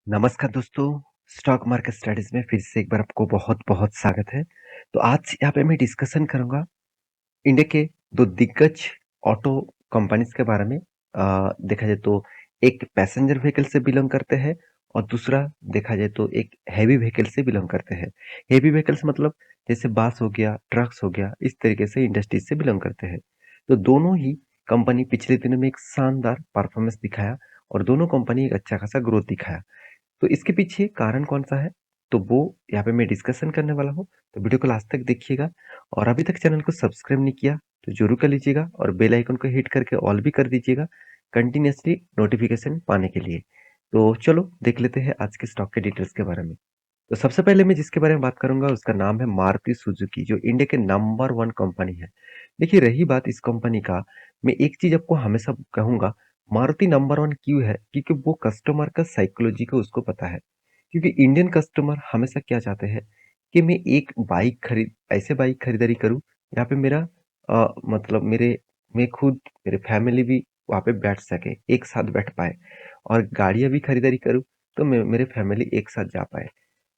नमस्कार दोस्तों, stock market studies में फिर से एक बार आपको बहुत-बहुत स्वागत है। तो आज यहाँ पे मैं डिस्कशन करूँगा इंडिया के 2 दिग्गज ऑटो कंपनीज़ के बारे में। देखा जाए तो एक पैसेंजर व्हीकल से बिलॉन्ग करते हैं और दूसरा देखा जाए तो एक हेवी व्हीकल से बिलॉन्ग करते हैं। हेवी व्हीकल्स मतलब जैसे बस हो गया, ट्रक्स हो गया, इस तरीके से इंडस्ट्रीज से बिलॉन्ग करते हैं। तो दोनों ही कंपनी पिछले दिनों में एक शानदार परफॉर्मेंस दिखाया और दोनों कंपनी एक अच्छा खासा ग्रोथ दिखाया। तो इसके पीछे कारण कौन-सा है? तो वो यहाँ पे मैं डिस्कशन करने वाला हूँ, तो वीडियो को लास्ट तक देखिएगा और अभी तक चैनल को सब्सक्राइब नहीं किया, तो ज़रूर कर लीजिएगा और बेल आइकन को हिट करके ऑल भी कर दीजिएगा, कंटिन्यूअसली नोटिफिकेशन पाने के लिए। तो चलो देख लेते हैं आज के स्टॉक के डिटेल्स के बारे में। तो सबसे पहले मैं जिसके बारे में बात करूँगा उसका नाम है मारुति सुजुकी जो इंडिया के नंबर 1 कंपनी है। देखिए रही बात इस कंपनी का, मैं एक चीज़ आपको हमेशा कहूँगा, मारुति नंबर 1 क्यों है? क्योंकि वो कस्टमर का साइकोलॉजी को उसको पता है। क्योंकि इंडियन कस्टमर हमेशा क्या चाहते हैं कि मैं एक ऐसे बाइक खरीदारी करूँ जहाँ पे मेरा मतलब मैं खुद मेरे फैमिली भी वहाँ पे बैठ सके, एक साथ बैठ पाए और गाड़ियाँ भी खरीदारी करूँ तो मेरे फैमिली एक साथ जा पाए।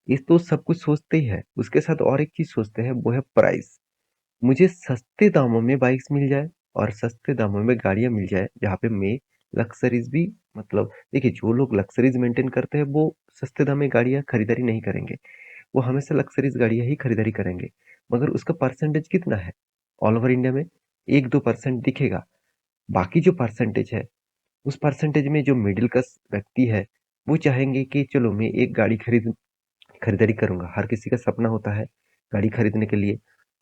ये तो सब कुछ सोचते ही है, उसके साथ और एक चीज़ सोचते हैं वो है प्राइस। मुझे सस्ते दामों में बाइक्स मिल जाए और सस्ते दामों में गाड़ियाँ मिल जाए जहाँ पे मैं लक्ज़रीज़ भी मतलब देखिए जो लोग लक्ज़रीज़ मेंटेन करते हैं वो सस्ते दाम में गाड़ियाँ खरीदारी नहीं करेंगे। वो हमेशा लक्ज़रीज़ गाड़ियाँ ही खरीदारी करेंगे। मगर उसका परसेंटेज कितना है? ऑल ओवर इंडिया में 1-2% दिखेगा। बाकी जो परसेंटेज है, उस परसेंटेज में जो मिडल क्लास व्यक्ति है, वो चाहेंगे कि चलो मैं एक गाड़ी खरीदारी करूँगा। हर किसी का सपना होता है गाड़ी खरीदने के लिए,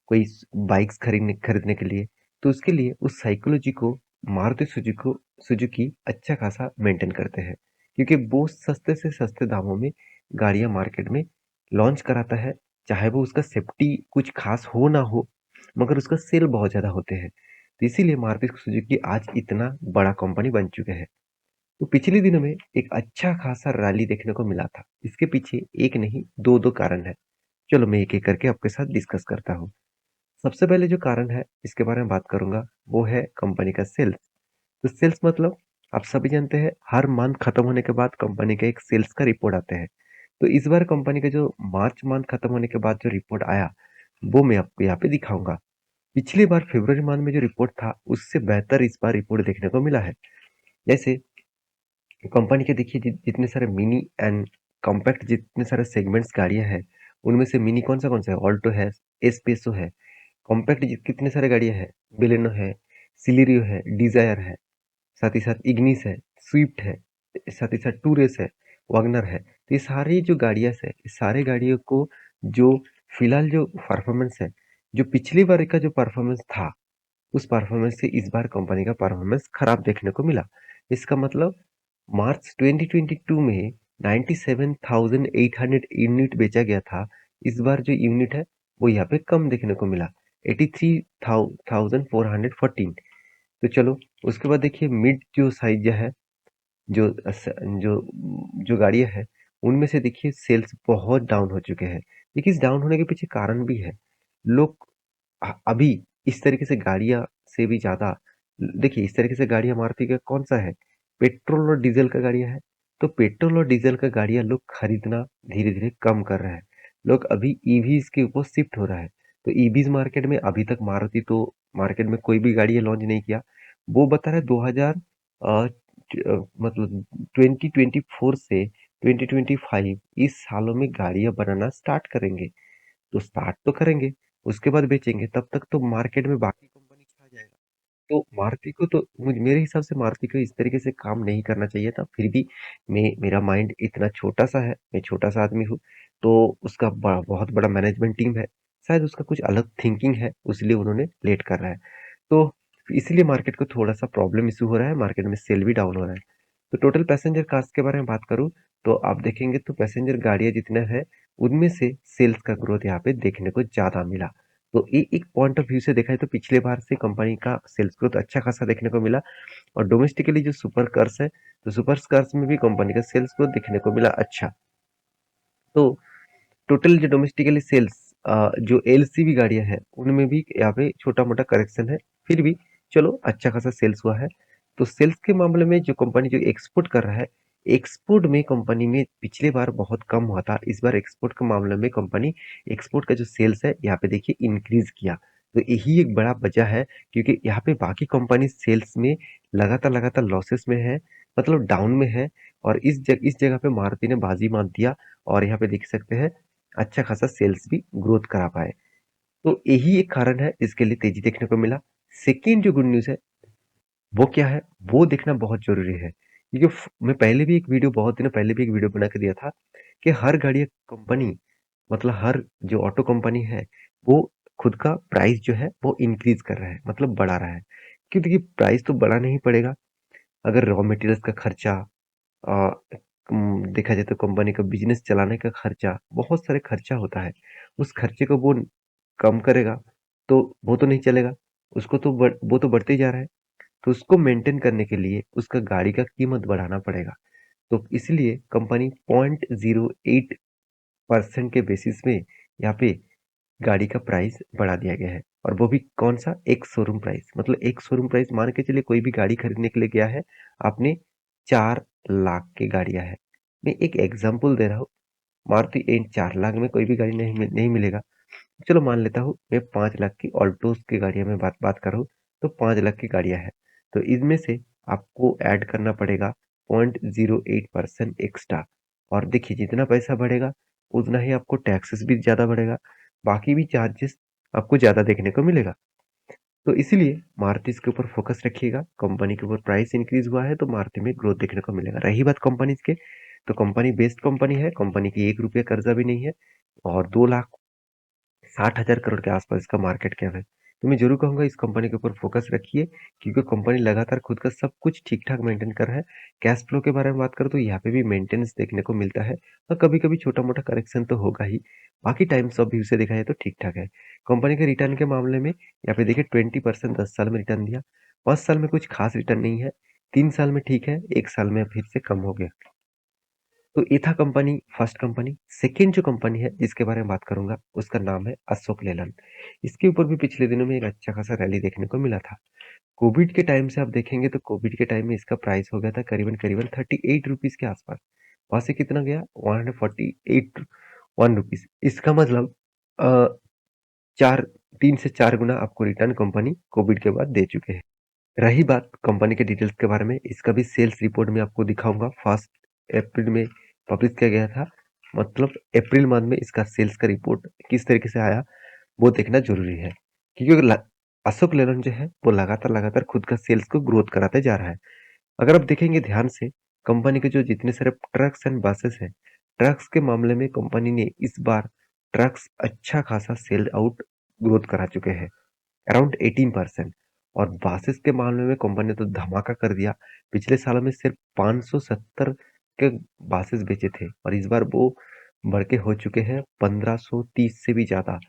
कोई बाइक्स खरीदने खरीदने के लिए। तो उसके लिए उस साइकोलॉजी को मारुति सुजुकी अच्छा खासा मेंटेन करते हैं। क्योंकि वो सस्ते से सस्ते दामों में गाड़ियाँ मार्केट में लॉन्च कराता है। चाहे वो उसका सेफ्टी कुछ खास हो ना हो, मगर उसका सेल बहुत ज़्यादा होते हैं। तो इसीलिए मारुति सुजुकी आज इतना बड़ा कंपनी बन चुके हैं। तो पिछले दिनों में एक अच्छा खासा रैली देखने को मिला था। इसके पीछे एक नहीं 2-2 कारण है। चलो मैं एक-एक करके आपके साथ डिस्कस करता हूँ। सबसे पहले जो कारण है इसके बारे में बात करूँगा वो है कंपनी का सेल्स। तो सेल्स मतलब आप सभी जानते हैं हर मंथ खत्म होने के बाद कंपनी का एक सेल्स का रिपोर्ट आता है। तो इस बार कंपनी का जो मार्च मंथ खत्म होने के बाद जो रिपोर्ट आया, वो मैं आपको यहाँ पे दिखाऊँगा। पिछली बार फरवरी मंथ में जो रिपोर्ट था उससे बेहतर इस बार रिपोर्ट देखने को मिला है। जैसे कंपनी के देखिए जितने सारे मिनी एंड कॉम्पैक्ट जितने सारे सेगमेंट्स गाड़ियां हैं उनमें से मिनी कौन सा है ऑल्टो है, एस्पेसो है। कॉम्पैक्ट कितने सारे गाड़ियां हैं, बेलेनो है, सिलेरियो है, डिजायर है, साथ ही साथ इग्निस है, स्विफ्ट है, साथ ही साथ टूरेस है, वैगनर है। तो ये सारी जो गाड़ियां है इस सारे गाड़ियों को जो फिलहाल जो परफॉर्मेंस है, जो पिछली बार का जो परफॉर्मेंस था उस परफॉर्मेंस से इस बार कंपनी का परफॉर्मेंस खराब देखने को मिला। इसका मतलब मार्च 2022 में 97,800 यूनिट बेचा गया था। इस बार जो यूनिट है वो यहाँ पे कम देखने को मिला, 83,414। तो चलो उसके बाद देखिए मिड जो साइज है, जो जो जो गाड़ियाँ हैं उनमें से देखिए सेल्स बहुत डाउन हो चुके हैं। देखिए इस डाउन होने के पीछे कारण भी है। लोग अभी इस तरीके से गाड़ियाँ से भी ज़्यादा देखिए इस तरीके से गाड़ियाँ मारुति का कौन-सा है? पेट्रोल और डीज़ल का गाड़ियाँ है। तो पेट्रोल और डीज़ल का गाड़ियाँ लोग खरीदना धीरे-धीरे कम कर रहे हैं। लोग अभी ईवीज़ के ऊपर शिफ्ट हो रहा है। तो ईवीज़ मार्केट में अभी तक मारुति तो मार्केट में कोई भी गाड़ियाँ लॉन्च नहीं किया। वो बता रहा है 2000 मतलब 2024 से 2025 इस सालों में गाड़ियाँ बनाना स्टार्ट करेंगे। तो स्टार्ट तो करेंगे, उसके बाद बेचेंगे, तब तक तो मार्केट में बाकी कंपनी छा जाएगा। तो मारुति को तो मेरे हिसाब से मारुति को इस तरीके से काम नहीं करना चाहिए था। फिर भी मेरा माइंड इतना छोटा-सा है, मैं छोटा-सा आदमी हूँ, तो उसका बहुत बड़ा मैनेजमेंट टीम है। शायद उसका कुछ अलग थिंकिंग है, इसलिए उन्होंने लेट कर रहा है। तो इसलिए मार्केट को थोड़ा-सा प्रॉब्लम इश्यू हो रहा है, मार्केट में सेल भी डाउन हो रहा है। तो टोटल पैसेंजर कार्स के बारे में बात करूँ, तो आप देखेंगे तो पैसेंजर गाड़ियाँ जितना है, उनमें से सेल्स का ग्रोथ यहाँ पे देखने को ज़्यादा मिला। तो ये एक पॉइंट ऑफ व्यू से देखा जाए तो पिछले बार से कंपनी का सेल्स ग्रोथ अच्छा खासा देखने को मिला और डोमेस्टिकली जो सुपर कार्स है, तो सुपर कार्स में भी कंपनी का सेल्स ग्रोथ देखने को मिला अच्छा। तो टोटल जो डोमेस्टिकली सेल्स जो एलसीवी गाड़ियाँ हैं, उनमें भी यहाँ पे छोटा-मोटा करेक्शन है। फिर भी चलो अच्छा खासा सेल्स हुआ है। तो सेल्स के मामले में जो कंपनी जो एक्सपोर्ट कर रहा है, एक्सपोर्ट में कंपनी में पिछले बार बहुत कम हुआ था, इस बार एक्सपोर्ट के मामले में कंपनी एक्सपोर्ट का जो सेल्स है यहाँ पे देखिए इंक्रीज किया। तो यही एक बड़ा वजह है, क्योंकि यहाँ पे बाकी कंपनी सेल्स में लगातार लगातार लॉसेस में है, मतलब डाउन में है। और इस जगह पे मारुति ने बाजी मार दिया और यहाँ पे देख सकते हैं अच्छा खासा सेल्स भी ग्रोथ करा पाए। तो यही एक कारण है जिसके लिए तेजी देखने को मिला। सेकेंड जो गुड न्यूज है वो क्या है, वो देखना बहुत जरूरी है, क्योंकि मैं पहले भी एक वीडियो, बहुत दिनों पहले भी एक वीडियो बना के दिया था कि हर गाड़ी कंपनी, मतलब हर जो ऑटो कंपनी है वो खुद का प्राइस जो है वो इंक्रीज कर रहा है, मतलब बढ़ा रहा है। क्यों, देखिए प्राइस तो बढ़ाना ही पड़ेगा। अगर रॉ मटेरियल्स का खर्चा, देखा जाए तो कंपनी का बिजनेस चलाने का खर्चा, बहुत सारे खर्चा होता है। उस खर्चे को वो कम करेगा तो वो तो नहीं चलेगा, उसको तो वो तो बढ़ते ही जा रहा है। तो उसको मेंटेन करने के लिए उसका गाड़ी का कीमत बढ़ाना पड़ेगा। तो इसलिए कंपनी 0.08% के बेसिस में यहाँ पे गाड़ी का प्राइस बढ़ा दिया गया है। और वो भी कौन सा, एक शोरूम प्राइस, मतलब एक शोरूम प्राइस मान के चलिए कोई भी गाड़ी खरीदने के लिए गया है आपने, 4 लाख की गाड़ियां है। मैं एक एग्जांपल दे रहा हूँ, मारुति एन 4 लाख में कोई भी गाड़ी नहीं मिलेगा। चलो मान लेता हूँ मैं 5 लाख की ऑल्टोस की गाड़ियां में बात बात कर रहा हूँ, तो 5 लाख की गाड़ियां हैं। तो इसमें से आपको ऐड करना पड़ेगा 0.08% एक्स्ट्रा। और देखिए जितना पैसा बढ़ेगा उतना ही आपको टैक्सेस भी ज्यादा बढ़ेगा, बाकी भी चार्जेस आपको ज्यादा देखने को मिलेगा। तो इसीलिए मारुति इसके ऊपर फोकस रखिएगा। कंपनी के ऊपर प्राइस इंक्रीज हुआ है तो मारुति में ग्रोथ देखने को मिलेगा। रही बात कंपनी के, तो कंपनी बेस्ड कंपनी है, कंपनी की 1 रुपया कर्जा भी नहीं है और 2,60,000 करोड़ के आसपास इसका मार्केट कैप है। तो मैं जरूर कहूंगा इस कंपनी के ऊपर फोकस रखिए, क्योंकि कंपनी लगातार खुद का सब कुछ ठीक ठाक मेंटेन कर रहा है। कैश फ्लो के बारे में बात करूँ तो यहाँ पे भी मेंटेनेंस देखने को मिलता है, और कभी कभी छोटा मोटा करेक्शन तो होगा ही। बाकी टाइम्स ऑफ व्यू से देखा जाए तो ठीक ठाक है। कंपनी के रिटर्न के मामले में यहाँ पे देखिए 20% 10 साल में रिटर्न दिया। 5 साल में कुछ खास रिटर्न नहीं है, 3 साल में ठीक है, 1 साल में फिर से कम हो गया। तो ये था कंपनी, फर्स्ट कंपनी। सेकेंड जो कंपनी है जिसके बारे में बात करूंगा उसका नाम है अशोक लेलैंड। इसके ऊपर भी पिछले दिनों में एक अच्छा खासा रैली देखने को मिला था। कोविड के टाइम से आप देखेंगे तो कोविड के टाइम में इसका प्राइस हो गया था करीबन करीबन 38 रुपीज के आसपास। वहां से कितना गया, 141 रुपीज। इसका मतलब अ, चार 3 से 4 गुना आपको रिटर्न कंपनी कोविड के बाद दे चुके हैं। रही बात कंपनी के डिटेल्स के बारे में, इसका भी सेल्स रिपोर्ट में आपको दिखाऊंगा। फर्स्ट अप्रैल में पब्लिश किया गया था, मतलब अप्रैल मंथ में इसका सेल्स का रिपोर्ट किस तरीके से आया वो देखना जरूरी है, क्योंकि अशोक लेलैंड जो है वो लगातार लगातार खुद का सेल्स को ग्रोथ कराते जा रहा है। अगर आप देखेंगे ध्यान से, कंपनी के जो जितने सारे ट्रक्स एंड बसेस हैं, ट्रक्स के मामले में कंपनी ने इस बार ट्रक्स अच्छा खासा सेल आउट ग्रोथ करा चुके हैं, अराउंड 18%। और बासिस के मामले में कंपनी ने तो धमाका कर दिया। पिछले साल में सिर्फ 570 के बासिस बेचे थे और इस बार वो बढ़ के हो चुके हैं 1530 से भी ज्यादा,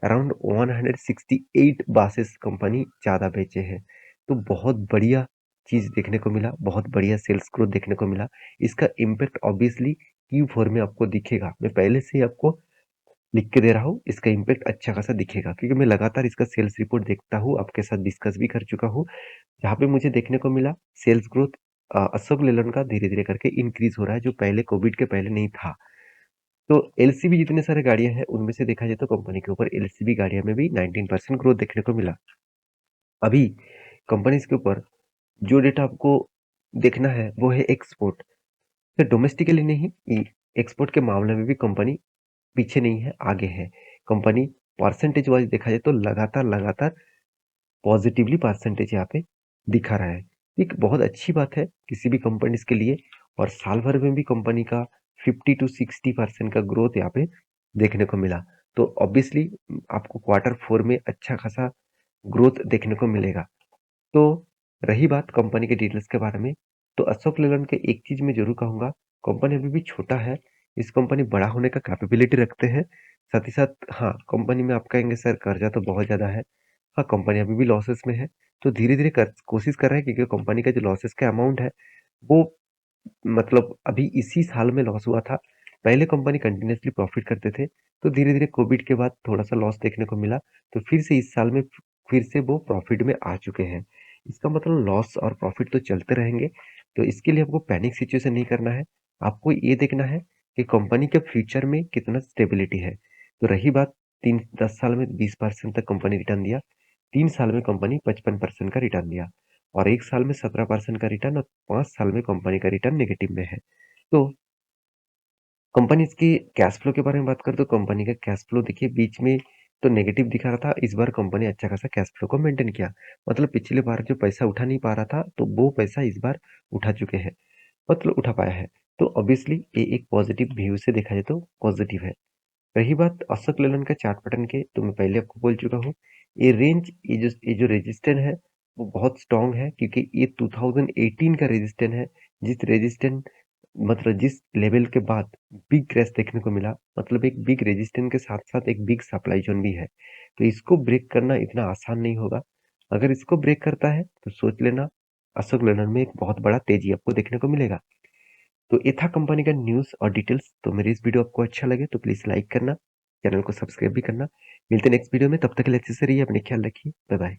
अराउंड 168 बासिस कंपनी ज्यादा बेचे हैं। तो बहुत बढ़िया चीज देखने को मिला, बहुत बढ़िया सेल्स ग्रोथ देखने को मिला। इसका इम्पैक्ट ऑब्वियसली Q4 में आपको दिखेगा। मैं पहले से ही आपको लिख के दे रहा हूँ, इसका इम्पैक्ट अच्छा खासा दिखेगा, क्योंकि मैं लगातार इसका सेल्स रिपोर्ट देखता हूँ, आपके साथ डिस्कस भी कर चुका हूँ, जहाँ पे मुझे देखने को मिला सेल्स ग्रोथ अशोक लेलैंड का धीरे धीरे करके इंक्रीज हो रहा है, जो पहले कोविड के पहले नहीं था। तो एलसीवी जितने सारे गाड़ियां हैं उनमें से देखा जाए तो कंपनी के ऊपर एलसीवी गाड़ियां में भी 19% ग्रोथ देखने को मिला। अभी कंपनीज के ऊपर जो डेटा आपको देखना है वो है एक्सपोर्ट। तो डोमेस्टिकली नहीं, एक्सपोर्ट के मामले में भी कंपनी पीछे नहीं है, आगे है। कंपनी परसेंटेज वाइज देखा जाए तो लगातार लगातार पॉजिटिवली परसेंटेज यहाँ पे दिखा रहा है। एक बहुत अच्छी बात है किसी भी कंपनीज के लिए। और साल भर में भी कंपनी का 50 to 60% का ग्रोथ यहाँ पे देखने को मिला। तो ऑब्वियसली आपको Q4 में अच्छा खासा ग्रोथ देखने को मिलेगा। तो रही बात कंपनी के डिटेल्स के बारे में, तो अशोक लेलैंड के एक चीज मैं जरूर कहूंगा, कंपनी अभी भी छोटा है, इस कंपनी बड़ा होने का कैपेबिलिटी रखते हैं। साथ ही साथ हाँ, कंपनी में आप कहेंगे सर कर्जा तो बहुत ज्यादा है। हाँ, कंपनी अभी भी लॉसेस में है, तो धीरे धीरे कोशिश कर रहा है, क्योंकि कंपनी का जो लॉसेस का अमाउंट है वो, मतलब अभी इसी साल में लॉस हुआ था। पहले कंपनी कंटिन्यूअसली प्रॉफिट करते थे, तो धीरे धीरे कोविड के बाद थोड़ा सा लॉस देखने को मिला, तो फिर से इस साल में फिर से वो प्रॉफिट में आ चुके हैं। इसका मतलब लॉस और प्रॉफिट तो चलते रहेंगे, तो इसके लिए आपको पैनिक सिचुएशन नहीं करना है, आपको ये देखना है कि कंपनी के फ्यूचर में कितना स्टेबिलिटी है। तो रही बात 10 साल में 20% तक कंपनी रिटर्न दिया, 3 साल में कंपनी 55% का रिटर्न दिया और 1 साल में 17% का रिटर्न और 5 साल में कंपनी का रिटर्न नेगेटिव में है। तो कंपनीज़ की कैश फ्लो के बारे में बात करें तो कंपनी का कैश फ्लो देखिए बीच में तो नेगेटिव दिखा रहा था, इस बार कंपनी अच्छा खासा कैश फ्लो को मेंटेन किया। मतलब पिछली बार जो पैसा उठा नहीं पा रहा था, तो वो पैसा इस बार उठा चुके हैं, मतलब उठा पाया है। तो ऑब्वियसली ये एक पॉजिटिव व्यू से देखा जाए तो पॉजिटिव है। रही बात अशोक लेलैंड का चार्ट पैटर्न के, तो मैं पहले आपको बोल चुका हूँ, ये रेंज ये जो रेजिस्टेंस है वो बहुत स्ट्रांग है क्योंकि ये 2018 का रेजिस्टेंस है। जिस रेजिस्टेंस मतलब जिस लेवल के बाद बिग क्रैश देखने को मिला, मतलब एक बिग रेजिस्टेंस के साथ साथ एक बिग सप्लाई जोन भी है, तो इसको ब्रेक करना इतना आसान नहीं होगा। अगर इसको ब्रेक करता है तो सोच लेना अशोक लेलैंड में एक बहुत बड़ा तेजी आपको देखने को मिलेगा। तो ये था कंपनी का न्यूज़ और डिटेल्स। तो मेरी इस वीडियो आपको अच्छा लगे तो प्लीज़ लाइक करना, चैनल को सब्सक्राइब भी करना। मिलते हैं नेक्स्ट वीडियो में, तब तक के लिए अच्छे से रहिए, अपने ख्याल रखिए, बाय बाय।